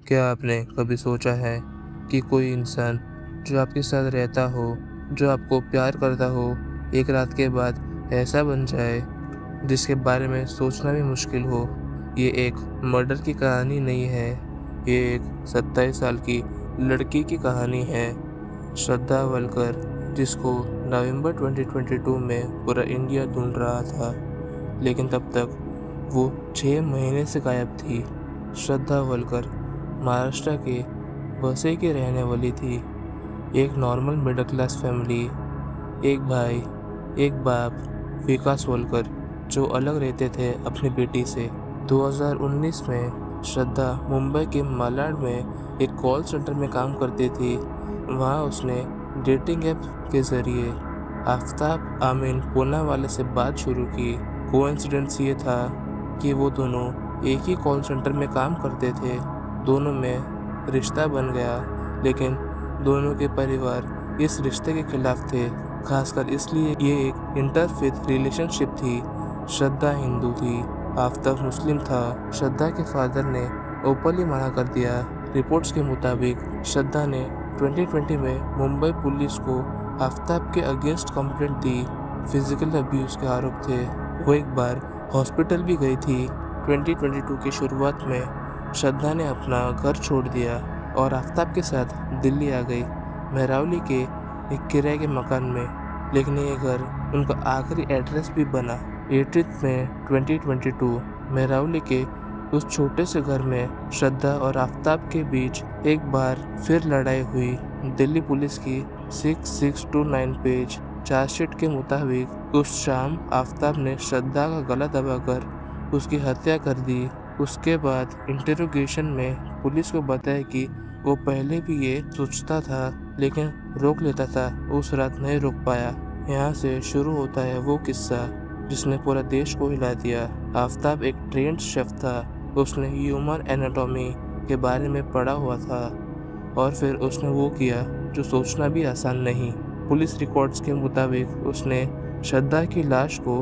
क्या आपने कभी सोचा है कि कोई इंसान जो आपके साथ रहता हो, जो आपको प्यार करता हो, एक रात के बाद ऐसा बन जाए जिसके बारे में सोचना भी मुश्किल हो? ये एक मर्डर की कहानी नहीं है, ये एक 27 साल की लड़की की कहानी है, श्रद्धा वलकर, जिसको नवंबर 2022 में पूरा इंडिया ढूंढ रहा था, लेकिन तब तक वो 6 महीने से गायब थी। श्रद्धा वलकर महाराष्ट्र के वसई की रहने वाली थी। एक नॉर्मल मिडिल क्लास फैमिली, एक भाई, एक बाप, विकास वलकर, जो अलग रहते थे अपनी बेटी से। 2019 में श्रद्धा मुंबई के मालाड में एक कॉल सेंटर में काम करती थी। वहाँ उसने डेटिंग ऐप के ज़रिए आफ्ताब आमीन पूनावाला से बात शुरू की। कोइंसिडेंस ये था कि वो दोनों एक ही कॉल सेंटर में काम करते थे। दोनों में रिश्ता बन गया, लेकिन दोनों के परिवार इस रिश्ते के खिलाफ थे, खासकर इसलिए ये एक इंटरफेथ रिलेशनशिप थी। श्रद्धा हिंदू थी, आफ्ताब मुस्लिम था। श्रद्धा के फादर ने ओपनली मना कर दिया। रिपोर्ट्स के मुताबिक श्रद्धा ने 2020 में मुंबई पुलिस को आफ्ताब के अगेंस्ट कंप्लेंट दी। फिजिकल अब्यूज के आरोप थे। वो एक बार हॉस्पिटल भी गई थी। 2022 की शुरुआत में श्रद्धा ने अपना घर छोड़ दिया और आफ्ताब के साथ दिल्ली आ गई, मेहरावली के एक किराए के मकान में। लेकिन ये घर उनका आखिरी एड्रेस भी बना। 18 मई 2022 मेहरावली के उस छोटे से घर में श्रद्धा और आफ्ताब के बीच एक बार फिर लड़ाई हुई। दिल्ली पुलिस की 6629 पेज चार्जशीट के मुताबिक उस शाम आफ्ताब ने श्रद्धा का गला दबाकर उसकी हत्या कर दी। उसके बाद इंटरोगेशन में पुलिस को बताया कि वो पहले भी ये सोचता था, लेकिन रोक लेता था, उस रात नहीं रोक पाया। यहाँ से शुरू होता है वो किस्सा जिसने पूरा देश को हिला दिया। आफ्ताब एक ट्रेंड शेफ था। उसने ह्यूमन एनाटॉमी के बारे में पढ़ा हुआ था और फिर उसने वो किया जो सोचना भी आसान नहीं। पुलिस रिकॉर्ड्स के मुताबिक उसने श्रद्धा की लाश को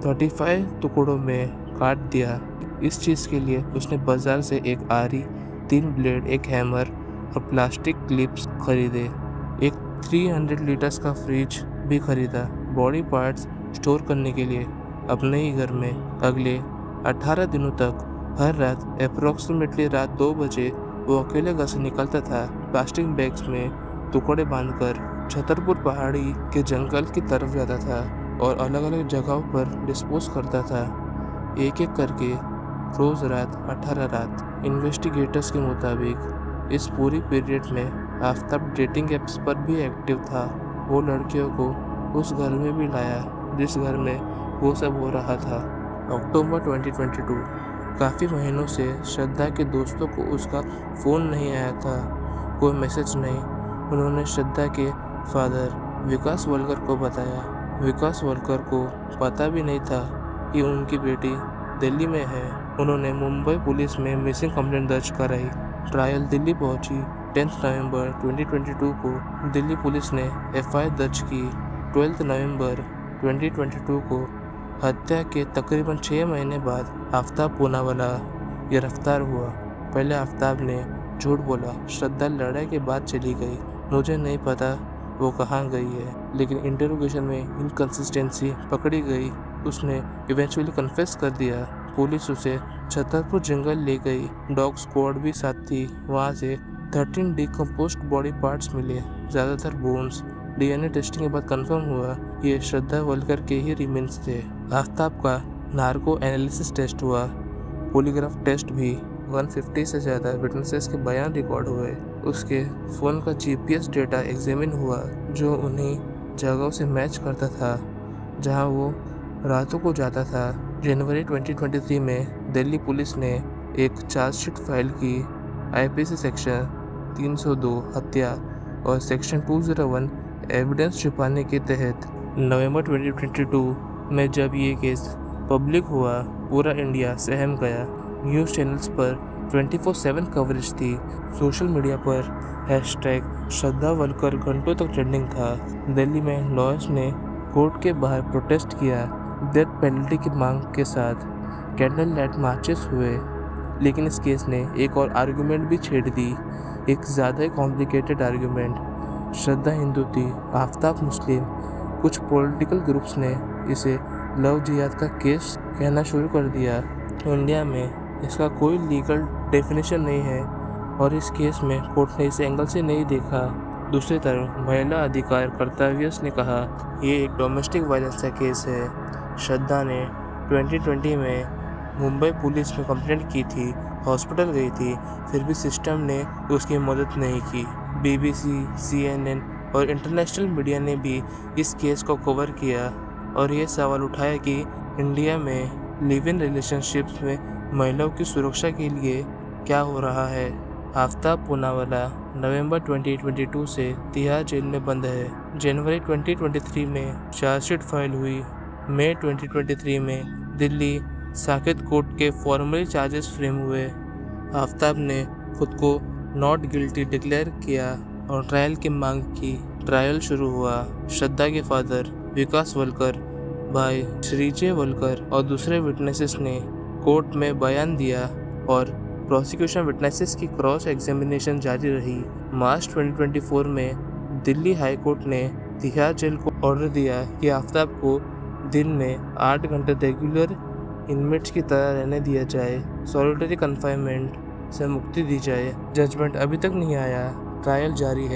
35 टुकड़ों में काट दिया। इस चीज़ के लिए उसने बाजार से एक आरी, 3 ब्लेड, एक हैमर और प्लास्टिक क्लिप्स खरीदे। एक 300 लीटर्स का फ्रिज भी खरीदा बॉडी पार्ट्स स्टोर करने के लिए अपने ही घर में। अगले 18 दिनों तक हर रात अप्रोक्सीमेटली रात 2 बजे वो अकेले घर से निकलता था, प्लास्टिक बैग्स में टुकड़े बांधकर छतरपुर पहाड़ी के जंगल की तरफ जाता था और अलग अलग जगहों पर डिस्पोज करता था, एक एक करके रोज़ रात 18 रात। इन्वेस्टिगेटर्स के मुताबिक इस पूरी पीरियड में आफ्ताब डेटिंग ऐप्स पर भी एक्टिव था। वो लड़कियों को उस घर में भी लाया जिस घर में वो सब हो रहा था। अक्टूबर 2022 काफ़ी महीनों से श्रद्धा के दोस्तों को उसका फ़ोन नहीं आया था, कोई मैसेज नहीं। उन्होंने श्रद्धा के फादर विकास वलकर को बताया। विकास वलकर को पता भी नहीं था कि उनकी बेटी दिल्ली में है। उन्होंने मुंबई पुलिस में मिसिंग कंप्लेंट दर्ज कराई। ट्रायल दिल्ली पहुंची। 10 नवंबर 2022 को दिल्ली पुलिस ने एफआईआर दर्ज की। 12 नवंबर 2022 को हत्या के तकरीबन 6 महीने बाद आफ्ताब पूनावाला गिरफ्तार हुआ। पहले आफ्ताब ने झूठ बोला, श्रद्धा लड़ाई के बाद चली गई, मुझे नहीं पता वो कहाँ गई है। लेकिन इंटरोगेशन में इनकंसिस्टेंसी पकड़ी गई। उसने इवेंचुअली कन्फेस कर दिया। पुलिस उसे छतरपुर जंगल ले गई। डॉग स्क्वाड भी साथ थी। वहाँ से 13 डिकम्पोज्ड बॉडी पार्ट्स मिले, ज़्यादातर बोन्स। डीएनए टेस्टिंग के बाद कंफर्म हुआ ये श्रद्धा वलकर के ही रिमेन्स थे। आफ्ताब का नार्को एनालिसिस टेस्ट हुआ, पॉलीग्राफ टेस्ट भी। 150 से ज़्यादा विटनेसेस के बयान रिकॉर्ड हुए। उसके फ़ोन का जीपीएस डेटा एग्जामिन हुआ जो उन्हीं जगहों से मैच करता था जहां वो रातों को जाता था। जनवरी 2023 में दिल्ली पुलिस ने एक चार्जशीट फाइल की। आईपीसी सेक्शन 302 हत्या और सेक्शन 201 एविडेंस छुपाने के तहत। नवंबर 2022 में जब ये केस पब्लिक हुआ, पूरा इंडिया सहम गया। न्यूज़ चैनल्स पर 24/7 कवरेज थी। सोशल मीडिया पर हैशटैग श्रद्धा वलकर घंटों तक ट्रेंडिंग था। दिल्ली में लॉयर्स ने कोर्ट के बाहर प्रोटेस्ट किया। डेथ पेनल्टी की मांग के साथ कैंडल लाइट मार्चेस हुए। लेकिन इस केस ने एक और आर्गुमेंट भी छेड़ दी, एक ज़्यादा ही कॉम्प्लिकेटेड आर्गुमेंट। श्रद्धा हिंदू थी, आफ्ताब मुस्लिम। कुछ पॉलिटिकल ग्रुप्स ने इसे लव जिहाद का केस कहना शुरू कर दिया। इंडिया में इसका कोई लीगल डेफिनेशन नहीं है और इस केस में कोर्ट ने इस एंगल से नहीं देखा। दूसरी तरफ महिला अधिकार कर्तव्यस ने कहा ये एक डोमेस्टिक वायलेंस का केस है। श्रद्धा ने 2020 में मुंबई पुलिस में कंप्लेंट की थी, हॉस्पिटल गई थी, फिर भी सिस्टम ने उसकी मदद नहीं की। BBC, CNN और इंटरनेशनल मीडिया ने भी इस केस को कवर किया और ये सवाल उठाया कि इंडिया में लिव इन रिलेशनशिप्स में महिलाओं की सुरक्षा के लिए क्या हो रहा है। आफ्ताब पूनावाला नवंबर 2022 से तिहाड़ जेल में बंद है। जनवरी 2023 में चार्जशीट फाइल हुई। मई 2023 में दिल्ली साकेत कोर्ट के फॉर्मली चार्जेस फ्रेम हुए। आफ्ताब ने खुद को नॉट गिल्टी डिक्लेयर किया और ट्रायल की मांग की। ट्रायल शुरू हुआ। श्रद्धा के फादर विकास वलकर, भाई श्रीजय वलकर और दूसरे विटनेसेस ने कोर्ट में बयान दिया और प्रोसिक्यूशन विटनेसेस की क्रॉस एग्जामिनेशन जारी रही। मार्च 2024 में दिल्ली हाई कोर्ट ने तिहाड़ जेल को ऑर्डर दिया कि आफ्ताब को दिन में 8 घंटे रेगुलर इनमेट्स की तरह रहने दिया जाए, सॉलिटरी कन्फाइनमेंट से मुक्ति दी जाए। जजमेंट अभी तक नहीं आया, ट्रायल जारी है।